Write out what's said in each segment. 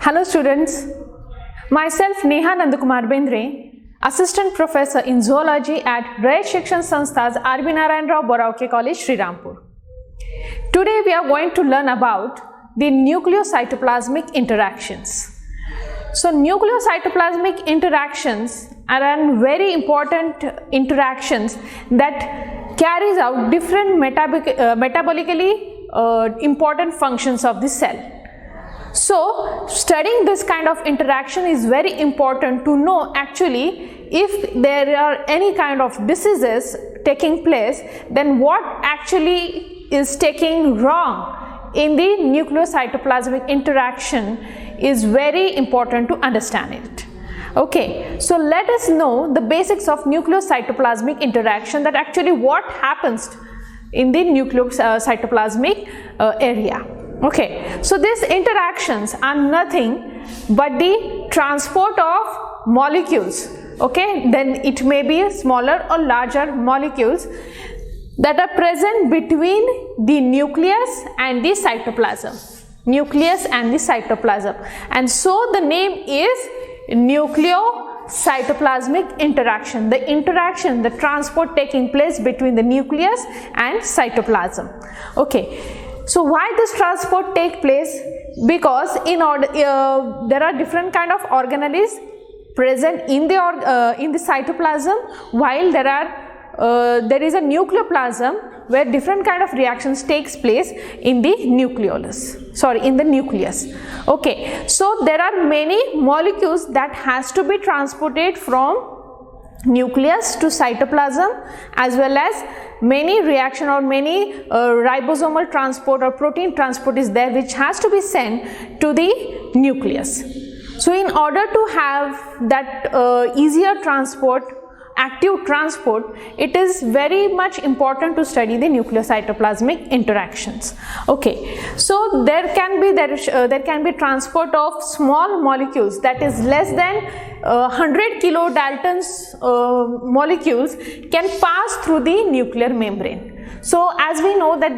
Hello students, myself Neha Nandakumar Bendre, Assistant Professor in Zoology at Rayat Shikshan Sanstha's R.B. Narayan Rao Borauke College, Srirampur. Today we are going to learn about the nucleocytoplasmic interactions. So nucleocytoplasmic interactions are very important interactions that carries out different metabolically important functions of the cell. So studying this kind of interaction is very important to know actually if there are any kind of diseases taking place, then what actually is taking wrong in the nucleocytoplasmic interaction is very important to understand it. Okay, so let us know the basics of nucleocytoplasmic interaction, that actually what happens in the nucleocytoplasmic area. Okay, so these interactions are nothing but the transport of molecules. Okay, then it may be smaller or larger molecules that are present between the nucleus and the cytoplasm. Nucleus and the cytoplasm, and so the name is nucleocytoplasmic interaction. The interaction, the transport taking place between the nucleus and cytoplasm. Okay. So why this transport take place? Because in order there are different kind of organelles present in the cytoplasm, while there is a nucleoplasm where different kind of reactions takes place in the nucleus. Okay, so there are many molecules that has to be transported from nucleus to cytoplasm, as well as many reaction or many ribosomal transport or protein transport is there which has to be sent to the nucleus. So in order to have that easier transport, active transport, it is very much important to study the nucleocytoplasmic interactions. Okay, so there can be transport of small molecules, that is less than 100 kilodaltons molecules can pass through the nuclear membrane. So as we know that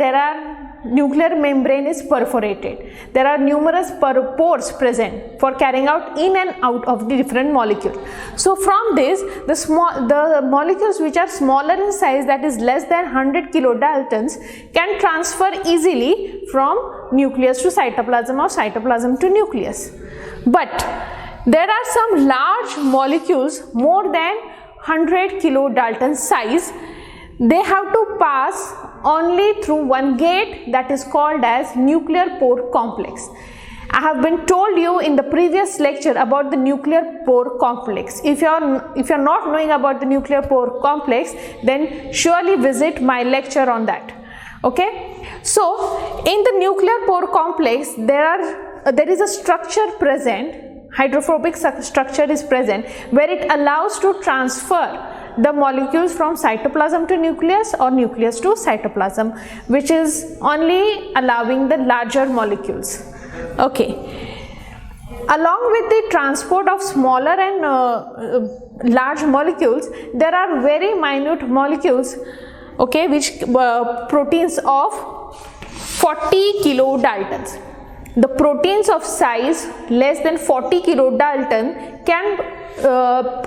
nuclear membrane is perforated. There are numerous pores present for carrying out in and out of the different molecules. So from this, the molecules which are smaller in size, that is less than 100 kilodaltons, can transfer easily from nucleus to cytoplasm or cytoplasm to nucleus. But there are some large molecules more than 100 kilodalton size. They have to pass only through one gate, that is called as nuclear pore complex. I have been told you in the previous lecture about the nuclear pore complex. If you are not knowing about the nuclear pore complex, then surely visit my lecture on that. Okay, so in the nuclear pore complex there is a structure present, hydrophobic structure is present, where it allows to transfer the molecules from cytoplasm to nucleus or nucleus to cytoplasm, which is only allowing the larger molecules. Okay, along with the transport of smaller and large molecules, there are very minute molecules, okay, which proteins of 40 kilodaltons. The proteins of size less than 40 kilodalton can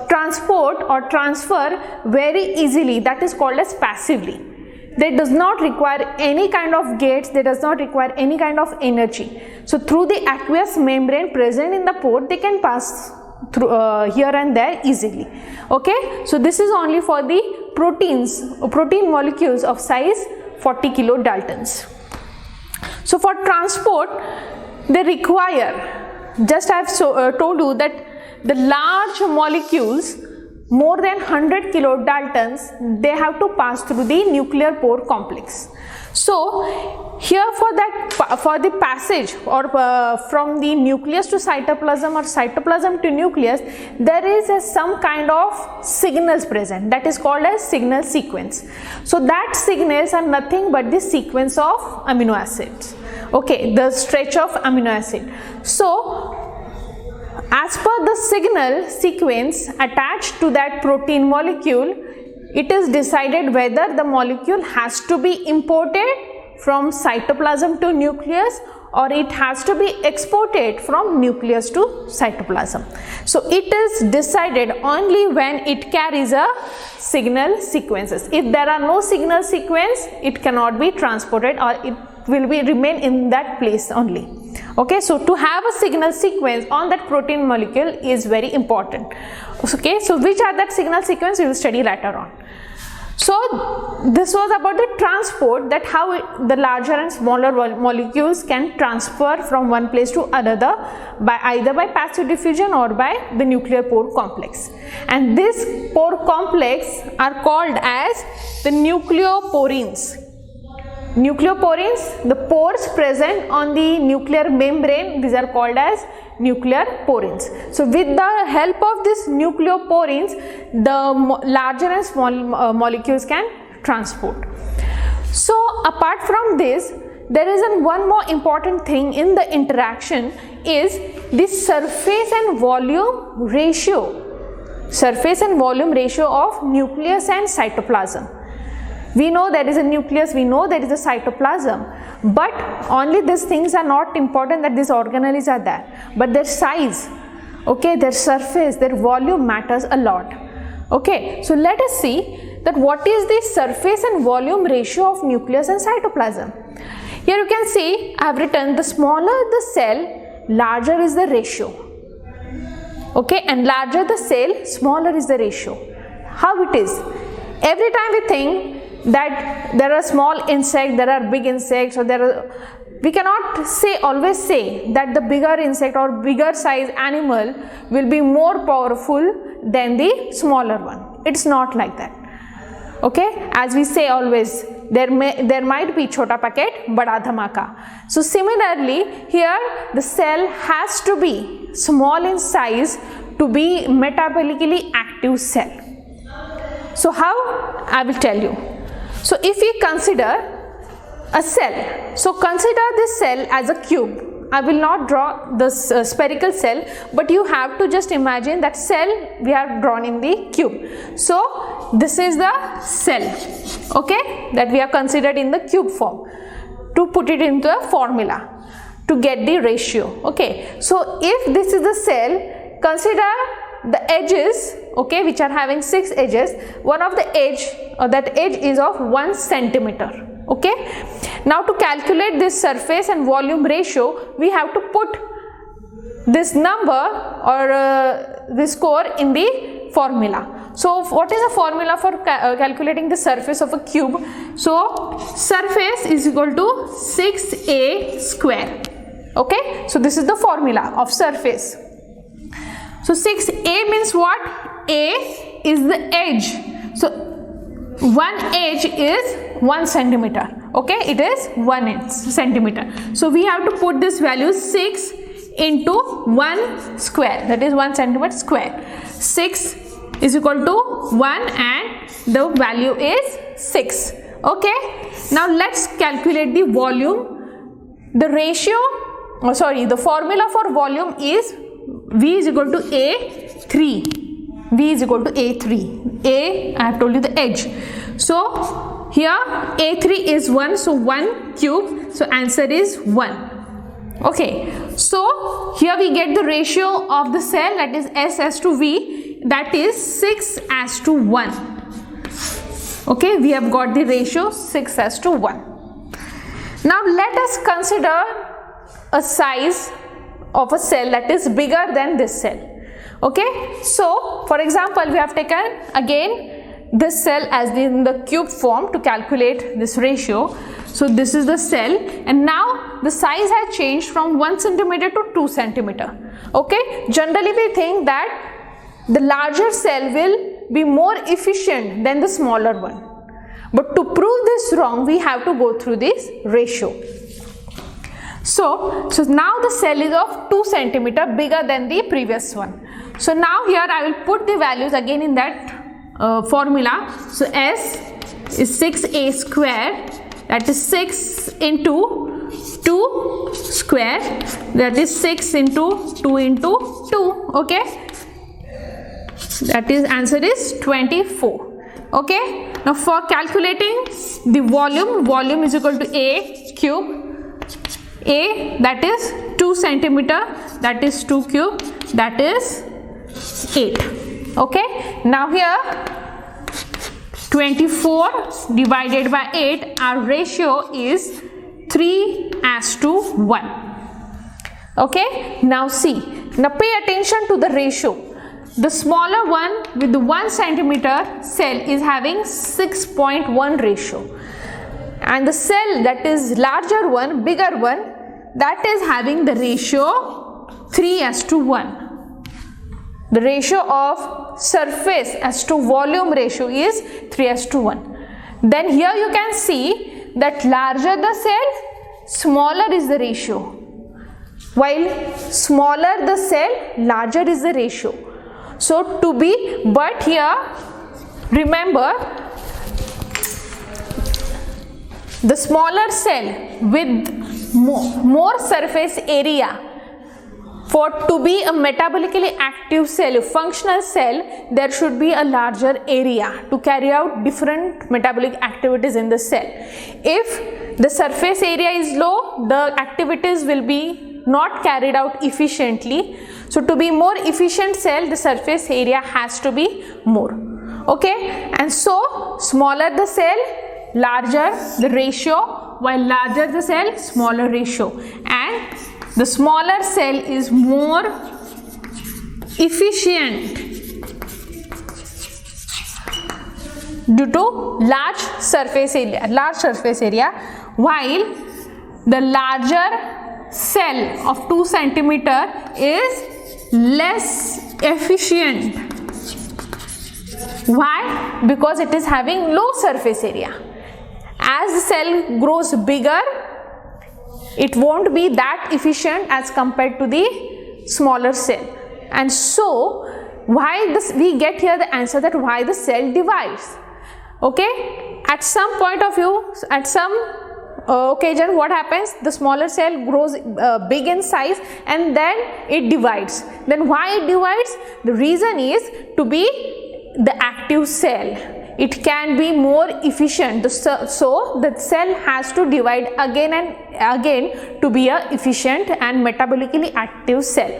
transport or transfer very easily, that is called as passively. They does not require any kind of gates, they does not require any kind of energy. So through the aqueous membrane present in the pore, they can pass through here and there easily. Okay, so this is only for the protein molecules of size 40 kilodaltons. So for transport, they require, just I have told you that the large molecules more than 100 kilodaltons, they have to pass through the nuclear pore complex. So here for the passage or from the nucleus to cytoplasm or cytoplasm to nucleus, there is some kind of signals present, that is called as signal sequence. So that signals are nothing but the sequence of amino acids. Okay, the stretch of amino acid. So as per the signal sequence attached to that protein molecule, it is decided whether the molecule has to be imported from cytoplasm to nucleus or it has to be exported from nucleus to cytoplasm. So it is decided only when it carries a signal sequences. If there are no signal sequence, it cannot be transported, or it will be remain in that place only. Okay, so to have a signal sequence on that protein molecule is very important. Okay, so which are that signal sequence we will study later on. So this was about the transport, that how the larger and smaller molecules can transfer from one place to another by either by passive diffusion or by the nuclear pore complex. And this pore complex are called as the nucleoporins. Nucleoporins, the pores present on the nuclear membrane, these are called as nucleoporins. So with the help of this nucleoporins, the larger and small molecules can transport. So apart from this, there is one more important thing in the interaction is the surface and volume ratio. Surface and volume ratio of nucleus and cytoplasm. We know there is a nucleus, we know there is a cytoplasm, but only these things are not important, that these organelles are there, but their size, okay, their surface, their volume matters a lot. Okay, so let us see that what is the surface and volume ratio of nucleus and cytoplasm. Here you can see I have written, the smaller the cell, larger is the ratio. Okay, and larger the cell, smaller is the ratio. How it is? Every time we think that there are small insects, there are big insects, or we cannot always say that the bigger insect or bigger size animal will be more powerful than the smaller one. It's not like that. Okay, as we say always, there might be chota packet bada dhamaka. So similarly, here the cell has to be small in size to be metabolically active cell. So how? I will tell you. So if we consider a cell, so consider this cell as a cube. I will not draw this spherical cell, but you have to just imagine that cell we have drawn in the cube. So this is the cell, okay, that we have considered in the cube form, to put it into a formula to get the ratio. Okay, so if this is the cell, consider the edges, okay, which are having 6 edges. One of the edge, that edge is of 1 centimeter. Okay, now to calculate this surface and volume ratio, we have to put this number or this score in the formula. So what is the formula for calculating the surface of a cube? So surface is equal to 6a square. Okay, so this is the formula of surface. So 6a means what? A is the edge. So one edge is 1 centimeter. Okay, it is 1 centimeter. So we have to put this value 6 into 1 square, that is 1 centimeter square. 6 is equal to 1 and the value is 6. Okay, now let's calculate the volume. The ratio, the formula for volume is V is equal to A3. V is equal to A3. A, I have told you the edge. So here A3 is 1, so 1 cube, so answer is 1. Okay, so here we get the ratio of the cell, that is S as to V, that is 6 as to 1. Okay, we have got the ratio 6 as to 1. Now let us consider a size of a cell that is bigger than this cell. Okay, so for example, we have taken again this cell as in the cube form to calculate this ratio. So this is the cell, and now the size has changed from 1 centimeter to 2 centimeter. Okay, generally we think that the larger cell will be more efficient than the smaller one, but to prove this wrong, we have to go through this ratio. So now the cell is of 2 centimeter bigger than the previous one. So now here I will put the values again in that formula. So S is 6a square, that is 6 into 2 square, that is 6 into 2 into 2. Okay, that is answer is 24. Okay, now for calculating the volume is equal to A cube A, that is 2 centimeter, that is 2 cube, that is 8. Okay, now here 24 divided by 8, our ratio is 3:1. Okay, now see, now pay attention to the ratio. The smaller one with the 1 centimeter cell is having 6.1 ratio, and the cell that is larger one, bigger one, that is having the ratio 3:1. The ratio of surface as to volume ratio is 3:1. Then here you can see that larger the cell, smaller is the ratio, while smaller the cell, larger is the ratio. So to be, but here remember, the smaller cell with more surface area, for to be a metabolically active cell, a functional cell, there should be a larger area to carry out different metabolic activities in the cell. If the surface area is low, the activities will be not carried out efficiently. So to be more efficient cell, the surface area has to be more. Okay, and so smaller the cell, larger the ratio, while larger the cell, smaller ratio, and the smaller cell is more efficient due to large surface area, while the larger cell of 2 centimeter is less efficient. Why? Because it is having low surface area. As the cell grows bigger, it won't be that efficient as compared to the smaller cell. And so why this, we get here the answer that why the cell divides. Okay, at some point of view, at some occasion, what happens, the smaller cell grows big in size and then it divides. Then why it divides? The reason is to be the active cell. It can be more efficient, so the cell has to divide again and again to be a efficient and metabolically active cell.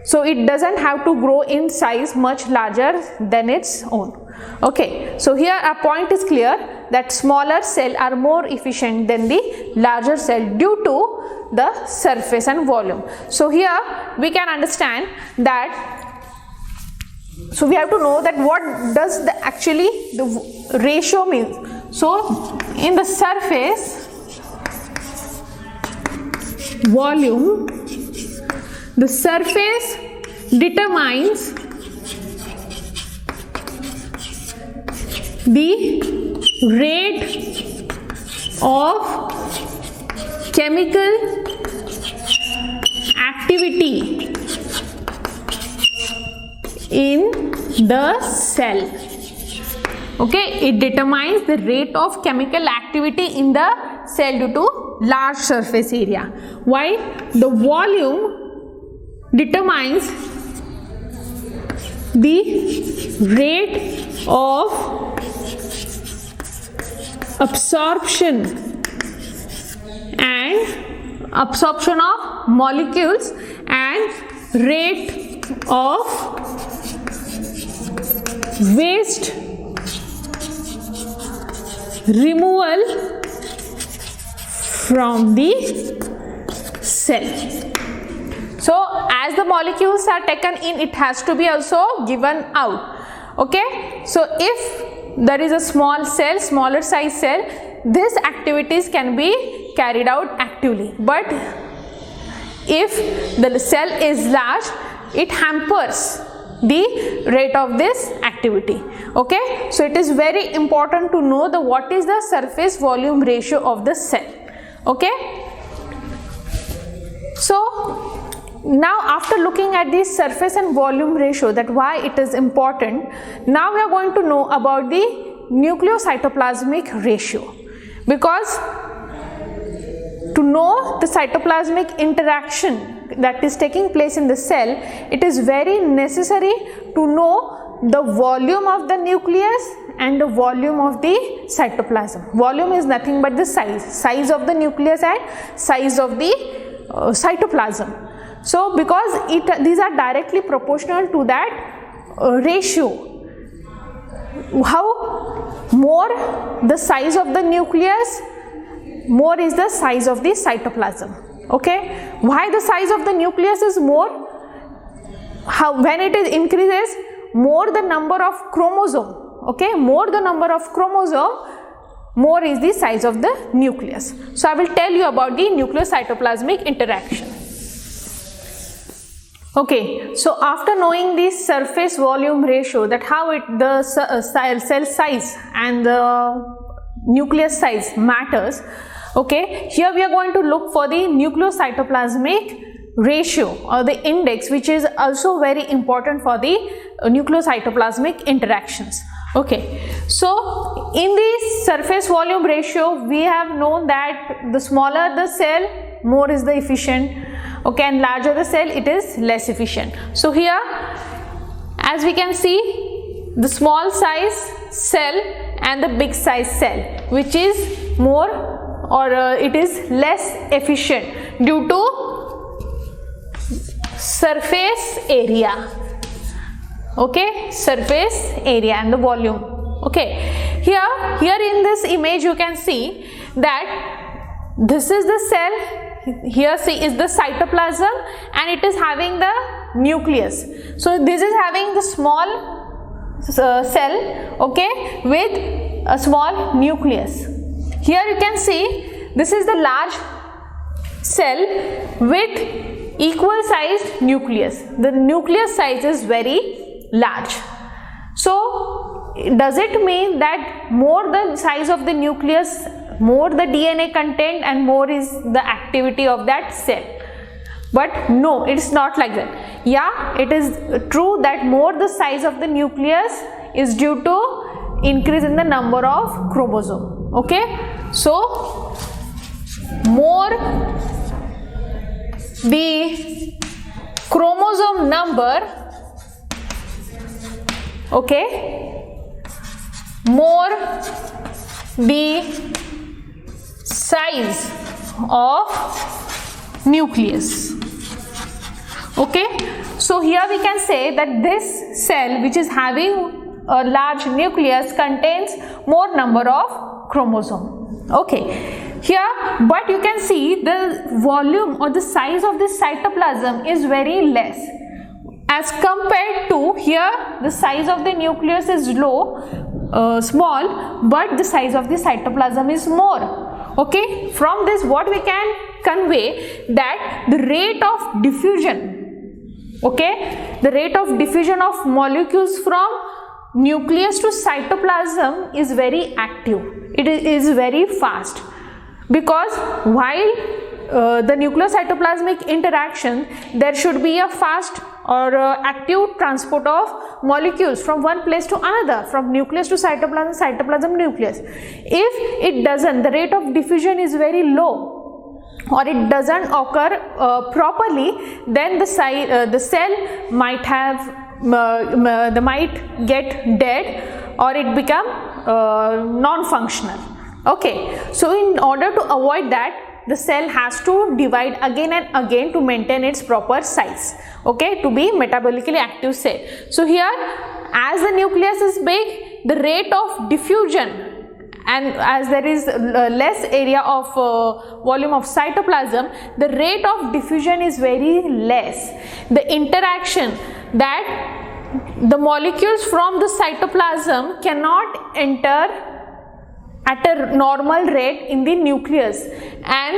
So it doesn't have to grow in size much larger than its own. Okay, so here our point is clear that smaller cell are more efficient than the larger cell due to the surface and volume. So here we can understand that. So we have to know that what does the actually the ratio means. So in the surface volume, the surface determines the rate of chemical activity in the cell. Okay, it determines the rate of chemical activity in the cell due to large surface area, while the volume determines the rate of absorption of molecules and rate of waste removal from the cell. So as the molecules are taken in, it has to be also given out. Okay, so if there is a small cell, smaller size cell, these activities can be carried out actively, but if the cell is large, it hampers the rate of this activity. Okay, so it is very important to know the what is the surface volume ratio of the cell. Okay, so now after looking at the surface and volume ratio, that why it is important, now we are going to know about the nucleocytoplasmic ratio, because to know the cytoplasmic interaction that is taking place in the cell, it is very necessary to know the volume of the nucleus and the volume of the cytoplasm. Volume is nothing but the size of the nucleus and size of the cytoplasm. So because these are directly proportional to that ratio. How more the size of the nucleus, more is the size of the cytoplasm. Okay, why the size of the nucleus is more? When it is increases, more the number of chromosome. Okay, more the number of chromosome, more is the size of the nucleus. So I will tell you about the nucleocytoplasmic interaction. Okay, so after knowing the surface volume ratio, that how the cell size and the nucleus size matters. Okay, here we are going to look for the nucleocytoplasmic ratio or the index, which is also very important for the nucleocytoplasmic interactions. Okay, so in the surface volume ratio, we have known that the smaller the cell, more is the efficient. Okay, and larger the cell, it is less efficient. So here, as we can see, the small size cell and the big size cell, which is more or it is less efficient due to surface area. Okay, surface area and the volume. Okay, here in this image you can see that this is the cell. Here see is the cytoplasm and it is having the nucleus. So this is having the small cell, okay, with a small nucleus. Here you can see this is the large cell with equal sized nucleus. The nucleus size is very large. So does it mean that more the size of the nucleus, more the DNA content and more is the activity of that cell? But no, it's not like that. Yeah, it is true that more the size of the nucleus is due to increase in the number of chromosome. Okay, so more the chromosome number, okay, more the size of nucleus. Okay, so here we can say that this cell which is having a large nucleus contains more number of chromosome. Okay, here but you can see the volume or the size of this cytoplasm is very less as compared to here. The size of the nucleus is small, but the size of the cytoplasm is more. Okay, from this what we can convey that the rate of diffusion, okay, the rate of diffusion of molecules from nucleus to cytoplasm is very active. It is very fast, because while the nucleocytoplasmic interaction, there should be a fast or active transport of molecules from one place to another, from nucleus to cytoplasm, cytoplasm nucleus. If it doesn't, the rate of diffusion is very low or it doesn't occur properly, then the cell might have might get dead or it become non-functional. Okay, so in order to avoid that, the cell has to divide again and again to maintain its proper size, okay, to be metabolically active cell. So here, as the nucleus is big, the rate of diffusion, and as there is less area of volume of cytoplasm, the rate of diffusion is very less. The interaction that the molecules from the cytoplasm cannot enter at a normal rate in the nucleus, and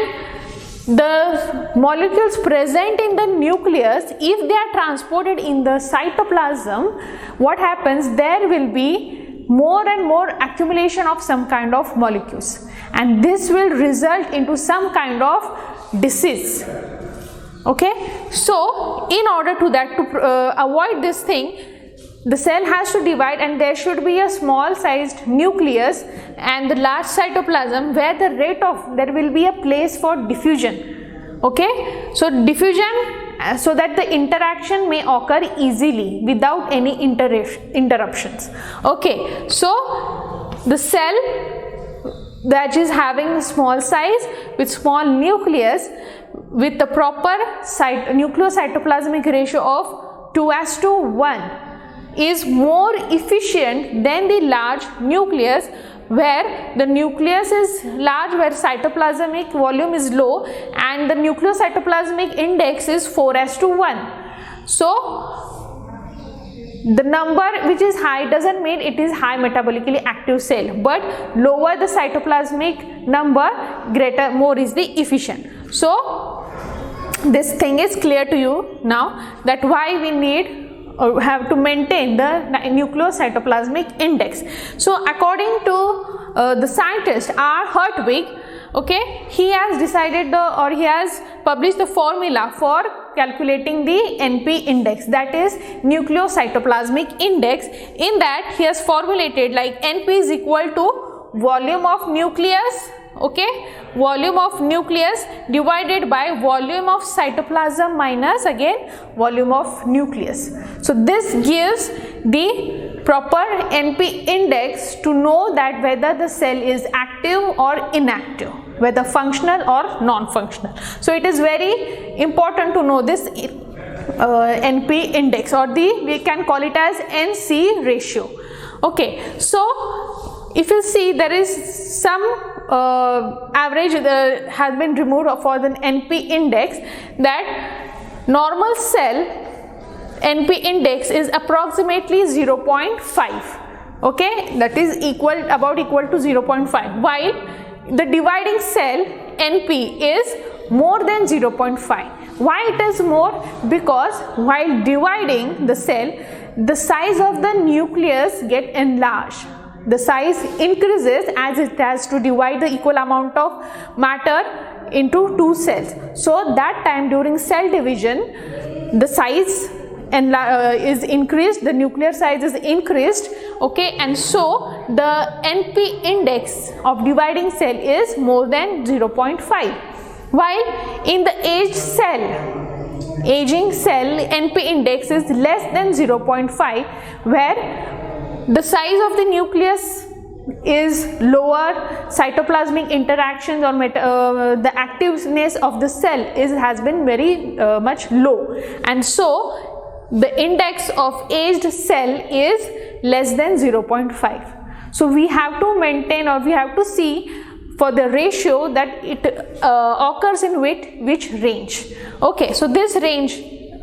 the molecules present in the nucleus, if they are transported in the cytoplasm, what happens, there will be more and more accumulation of some kind of molecules, and this will result into some kind of disease. Okay, so in order to that, to avoid this thing, the cell has to divide and there should be a small sized nucleus and the large cytoplasm where the rate of, there will be a place for diffusion. Okay, so diffusion so that the interaction may occur easily without any interruptions. Okay, so the cell that is having small size with small nucleus with the proper nucleocytoplasmic ratio of 2:1 is more efficient than the large nucleus, where the nucleus is large, where cytoplasmic volume is low, and the nucleocytoplasmic index is 4:1. So the number which is high doesn't mean it is high metabolically active cell, but lower the cytoplasmic number, more is the efficient. So this thing is clear to you now, that why we need or have to maintain the nucleocytoplasmic index. So according to the scientist R. Hertwig, okay, he has decided he has published the formula for calculating the NP index, that is nucleocytoplasmic index. In that he has formulated like NP is equal to volume of nucleus, okay, volume of nucleus divided by volume of cytoplasm minus again volume of nucleus. So this gives the proper NP index to know that whether the cell is active or inactive, whether functional or non-functional. So it is very important to know this NP index, or we can call it as NC ratio. Okay, so if you see, there is some average has been removed for the NP index, that normal cell NP index is approximately 0.5, okay, that is about equal to 0.5, while the dividing cell NP is more than 0.5. Why it is more? Because while dividing the cell, the size of the nucleus get enlarged. The size increases as it has to divide the equal amount of matter into two cells. So that time during cell division, the size is increased, the nuclear size is increased, okay, and so the NP index of dividing cell is more than 0.5. While in the aging cell NP index is less than 0.5, where the size of the nucleus is lower, cytoplasmic interactions or the activeness of the cell has been very much low, and so the index of aged cell is less than 0.5. So we have to maintain, or we have to see for the ratio that it occurs in which range. Okay, so this range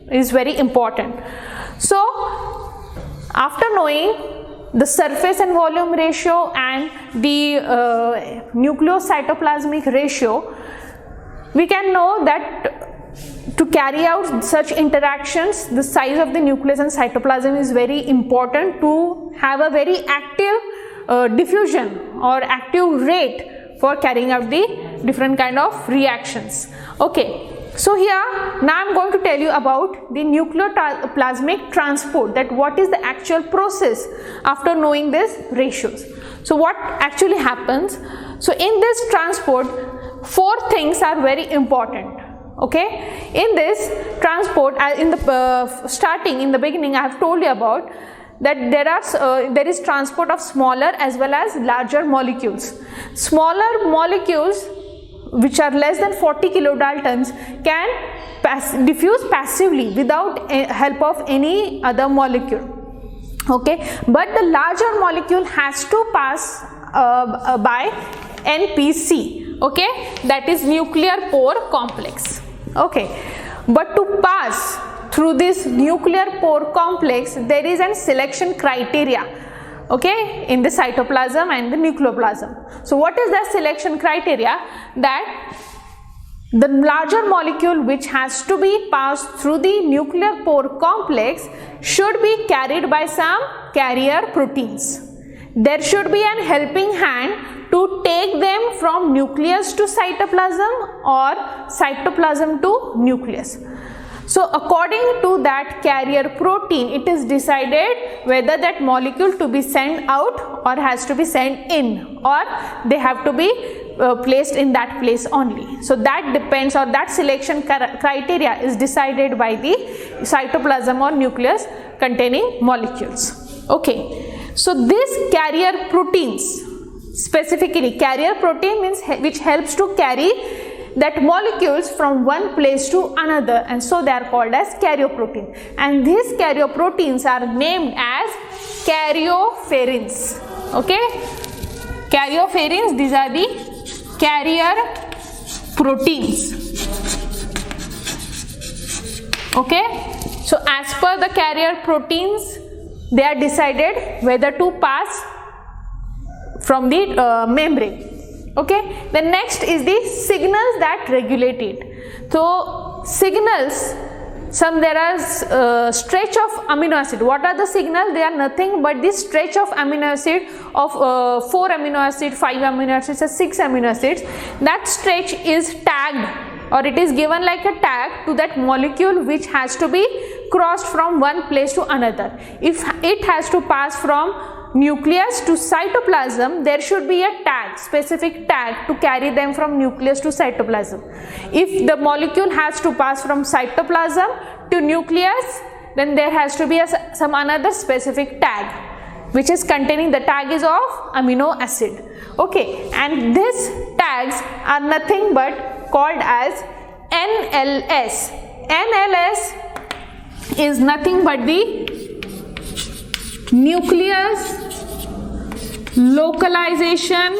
is very important. So after knowing the surface and volume ratio and the nucleocytoplasmic ratio, we can know that to carry out such interactions, the size of the nucleus and cytoplasm is very important to have a very active diffusion or active rate for carrying out the different kind of reactions. Okay, so here now I am going to tell you about the nucleoplasmic transport, that what is the actual process after knowing these ratios. So what actually happens? So in this transport, four things are very important. Okay, in this transport, in the beginning I have told you about that there is transport of smaller as well as larger molecules. Smaller molecules which are less than 40 kilodaltons can diffuse passively without help of any other molecule. Okay, but the larger molecule has to pass by NPC, okay, that is nuclear pore complex. Okay, but to pass through this nuclear pore complex, there is a selection criteria, okay, in the cytoplasm and the nucleoplasm. So what is the selection criteria? That the larger molecule which has to be passed through the nuclear pore complex should be carried by some carrier proteins. There should be an helping hand to take them from nucleus to cytoplasm or cytoplasm to nucleus. So according to that carrier protein, it is decided whether that molecule to be sent out or has to be sent in, or they have to be placed in that place only. So that depends, or that selection criteria is decided by the cytoplasm or nucleus containing molecules. Okay, so this carrier proteins, specifically carrier protein means which helps to carry that molecules from one place to another, and so they are called as karyoprotein, and these karyoproteins are named as karyopherins. Okay, karyopherins, these are the carrier proteins. Okay, so as per the carrier proteins, they are decided whether to pass from the membrane. Okay, the next is the signals that regulate it. So signals, there are stretch of amino acid. What are the signals? They are nothing but the stretch of amino acid of 4 amino acid, 5 amino acids, or 6 amino acids. That stretch is tagged, or it is given like a tag to that molecule which has to be crossed from one place to another. If it has to pass from nucleus to cytoplasm, there should be a tag, specific tag to carry them from nucleus to cytoplasm. If the molecule has to pass from cytoplasm to nucleus, then there has to be some another specific tag which is containing, the tag is of amino acid. Okay, and these tags are nothing but called as NLS. NLS is nothing but the nucleus localization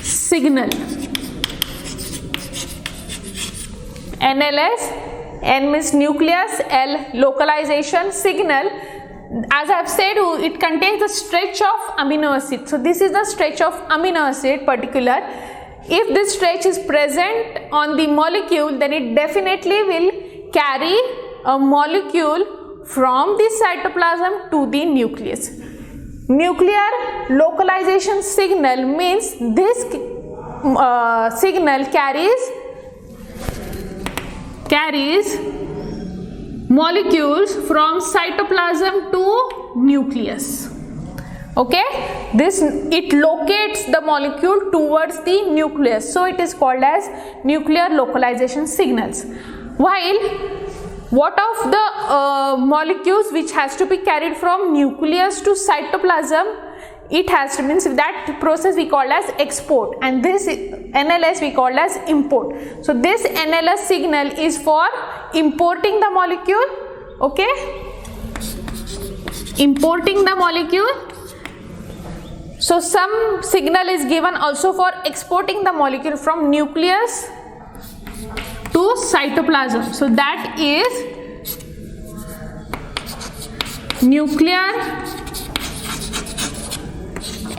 signal. NLS, N means nucleus, L localization signal. As I have said, it contains the stretch of amino acid. So this is the stretch of amino acid particular. If this stretch is present on the molecule, then it definitely will carry a molecule from the cytoplasm to the nucleus. Nuclear localization signal means this signal carries molecules from cytoplasm to nucleus. Okay, it locates the molecule towards the nucleus, so it is called as nuclear localization signals. While what of the molecules which has to be carried from nucleus to cytoplasm, it has to, means that process we call as export, and this NLS we call as import. So this NLS signal is for importing the molecule. Okay, importing the molecule. So some signal is given also for exporting the molecule from nucleus to cytoplasm. So that is nuclear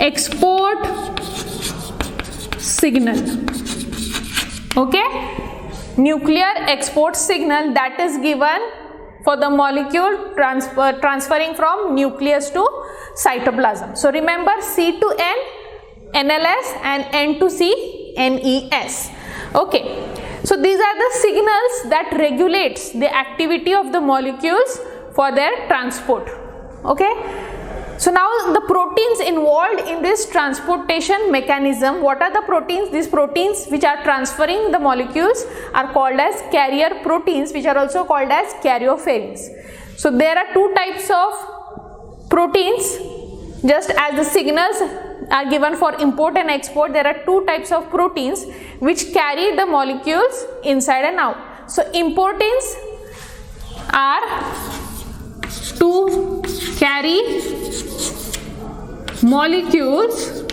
export signal. Okay, nuclear export signal that is given for the molecule transferring from nucleus to cytoplasm. So remember, C to N, NLS, and N to C, NES. Okay, so these are the signals that regulates the activity of the molecules for their transport. Okay, so now the proteins involved in this transportation mechanism. What are the proteins? These proteins which are transferring the molecules are called as carrier proteins, which are also called as karyopherins. So there are two types of proteins. Just as the signals are given for import and export, there are two types of proteins which carry the molecules inside and out. So importins are to carry molecules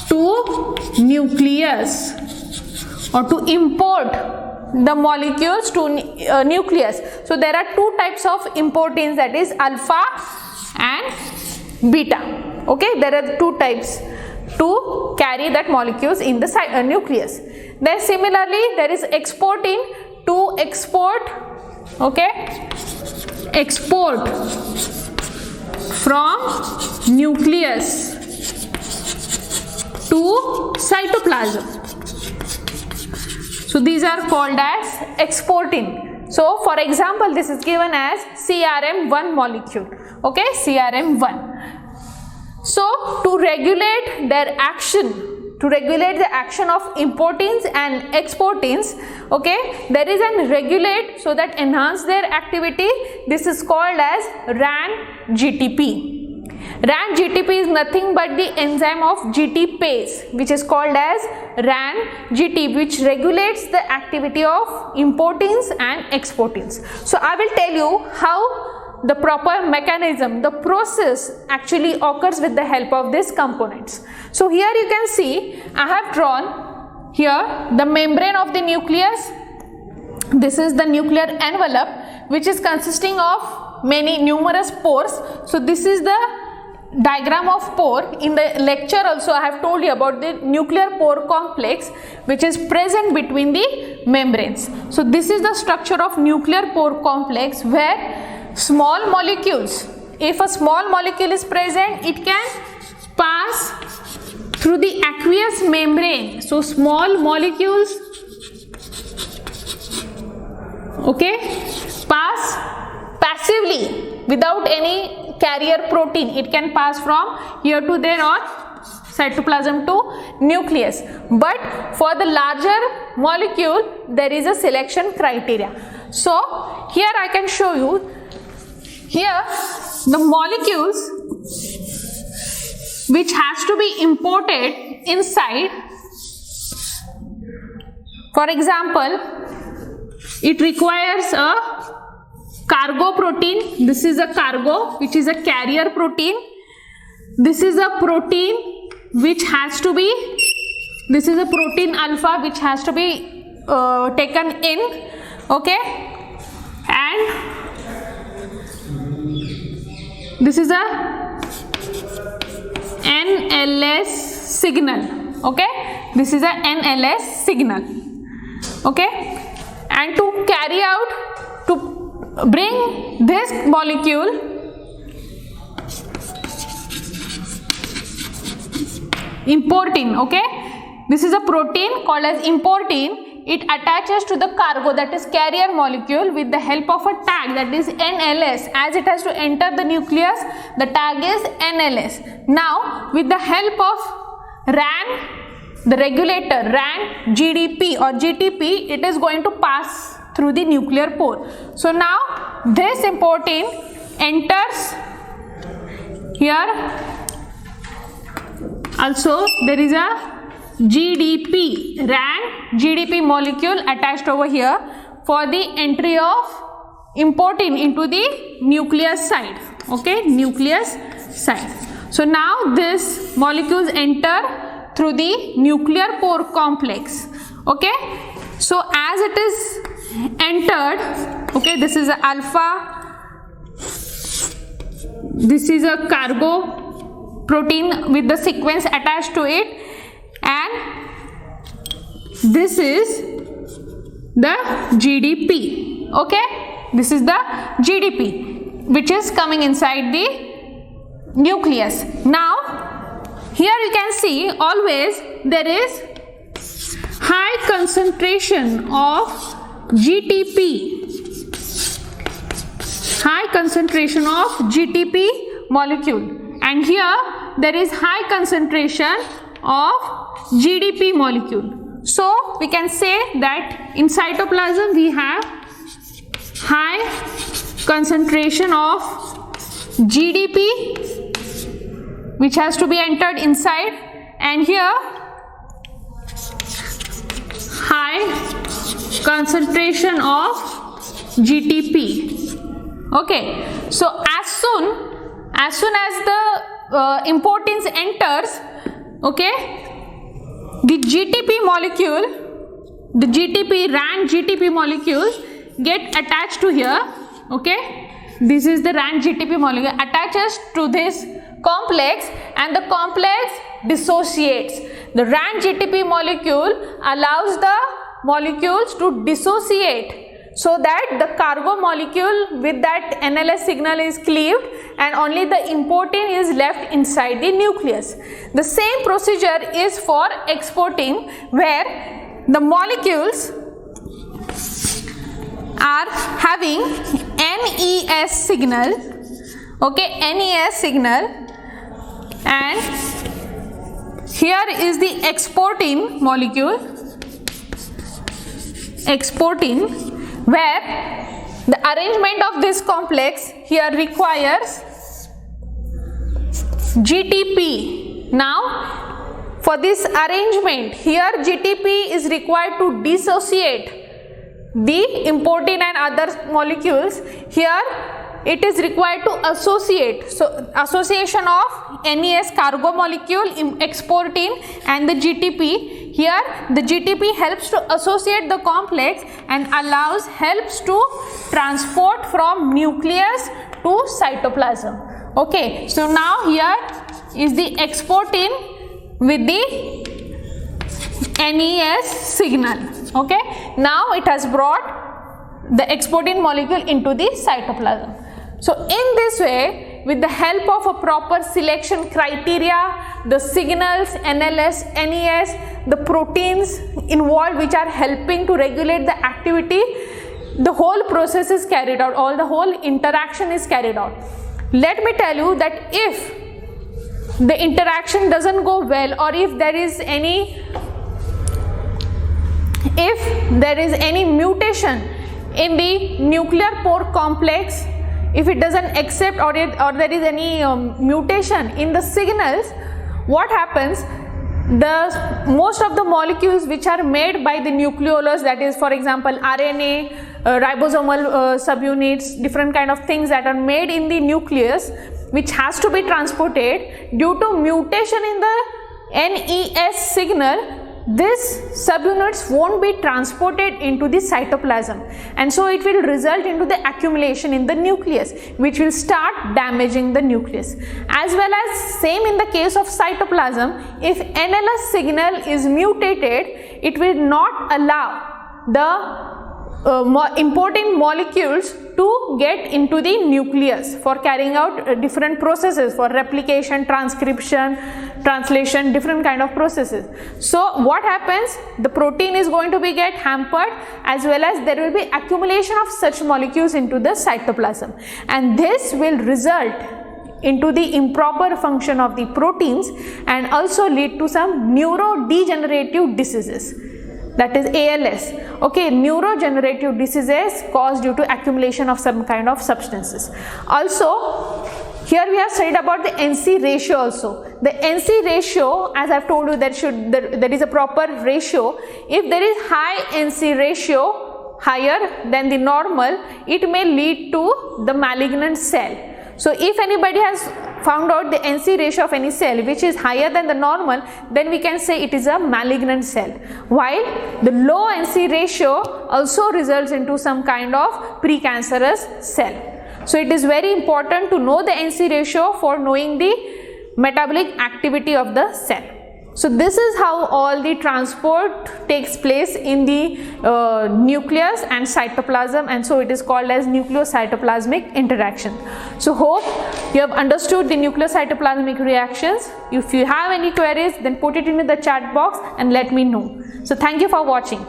to nucleus, or to import the molecules to nucleus. So there are two types of importins, that is alpha and beta. Okay, there are two types to carry that molecules in the nucleus. Then similarly there is exportin to export. Okay, export from nucleus to cytoplasm. So these are called as exportin. So for example, this is given as CRM1 molecule. Okay, CRM1. So to regulate their action, to regulate the action of importins and exportins, okay, there is an regulate so that enhance their activity. This is called as RAN-GTP. RAN-GTP is nothing but the enzyme of GTPase, which is called as RAN-GTP, which regulates the activity of importins and exportins. So I will tell you how the proper mechanism, the process actually occurs with the help of these components. So here you can see I have drawn here the membrane of the nucleus. This is the nuclear envelope, which is consisting of numerous pores. So this is the diagram of pore. In the lecture also I have told you about the nuclear pore complex, which is present between the membranes. So this is the structure of nuclear pore complex, where small molecules, if a small molecule is present, it can pass through the aqueous membrane. So small molecules, okay, pass passively without any carrier protein. It can pass from here to there or cytoplasm to nucleus. But for the larger molecule, there is a selection criteria. So here I can show you. Here the molecules which has to be imported inside, for example, it requires a cargo protein. This is a cargo, which is a carrier protein. This is a protein which has to be, this is a protein alpha which has to be taken in, okay, and this is a NLS signal, okay, this is a NLS signal, okay, and to carry out, to bring this molecule importin, okay, this is a protein called as importin. It attaches to the cargo, that is carrier molecule, with the help of a tag, that is NLS. As it has to enter the nucleus, the tag is NLS. Now with the help of RAN, the regulator RAN-GDP or GTP, it is going to pass through the nuclear pore. So now this importin enters here. Also there is a GDP, RAN-GDP molecule attached over here for the entry of importin into the nucleus side, okay, nucleus side. So now this molecules enter through the nuclear pore complex, okay. So as it is entered, okay, this is a alpha, this is a cargo protein with the sequence attached to it, and this is the GDP, okay, this is the GDP which is coming inside the nucleus. Now here you can see always there is high concentration of GTP, high concentration of GTP molecule, and here there is high concentration of GDP molecule. So we can say that in cytoplasm we have high concentration of GDP which has to be entered inside, and here high concentration of GTP, okay. So as soon as the importins enters, okay, the GTP molecule, the GTP RAN-GTP molecules get attached to here, okay. This is the RAN-GTP molecule attaches to this complex, and the complex dissociates. The RAN-GTP molecule allows the molecules to dissociate, so that the cargo molecule with that NLS signal is cleaved and only the importin is left inside the nucleus. The same procedure is for exportin, where the molecules are having NES signal, okay, NES signal, and here is the exportin molecule, exportin, where the arrangement of this complex here requires GTP. Now for this arrangement here GTP is required to dissociate the importin and other molecules. Here it is required to associate. So association of NES cargo molecule, exportin and the GTP. Here the GTP helps to associate the complex and helps to transport from nucleus to cytoplasm. Okay, so now here is the exportin with the NES signal. Okay, now it has brought the exportin molecule into the cytoplasm. So in this way, with the help of a proper selection criteria, the signals, NLS, NES, the proteins involved which are helping to regulate the activity, the whole process is carried out, the whole interaction is carried out. Let me tell you that if the interaction doesn't go well, or if there is any mutation in the nuclear pore complex, if it doesn't accept or there is any mutation in the signals, what happens? Most of the molecules which are made by the nucleolus, that is for example RNA, ribosomal subunits, different kind of things that are made in the nucleus which has to be transported, due to mutation in the NES signal, these subunits won't be transported into the cytoplasm, and so it will result into the accumulation in the nucleus, which will start damaging the nucleus. As well as same in the case of cytoplasm, if NLS signal is mutated, it will not allow the important molecules to get into the nucleus for carrying out different processes for replication, transcription, translation, different kind of processes. So what happens? The protein is going to be get hampered, as well as there will be accumulation of such molecules into the cytoplasm, and this will result into the improper function of the proteins and also lead to some neurodegenerative diseases, that is ALS. Okay, neurodegenerative diseases caused due to accumulation of some kind of substances. Also, here we have studied about the NC ratio also. The NC ratio, as I have told you, there is a proper ratio. If there is high NC ratio, higher than the normal, it may lead to the malignant cell. So if anybody has found out the NC ratio of any cell which is higher than the normal, then we can say it is a malignant cell, while the low NC ratio also results into some kind of precancerous cell. So it is very important to know the NC ratio for knowing the metabolic activity of the cell. So this is how all the transport takes place in the nucleus and cytoplasm, and so it is called as nucleocytoplasmic interaction. So hope you have understood the nucleocytoplasmic reactions. If you have any queries, then put it into the chat box and let me know. So thank you for watching.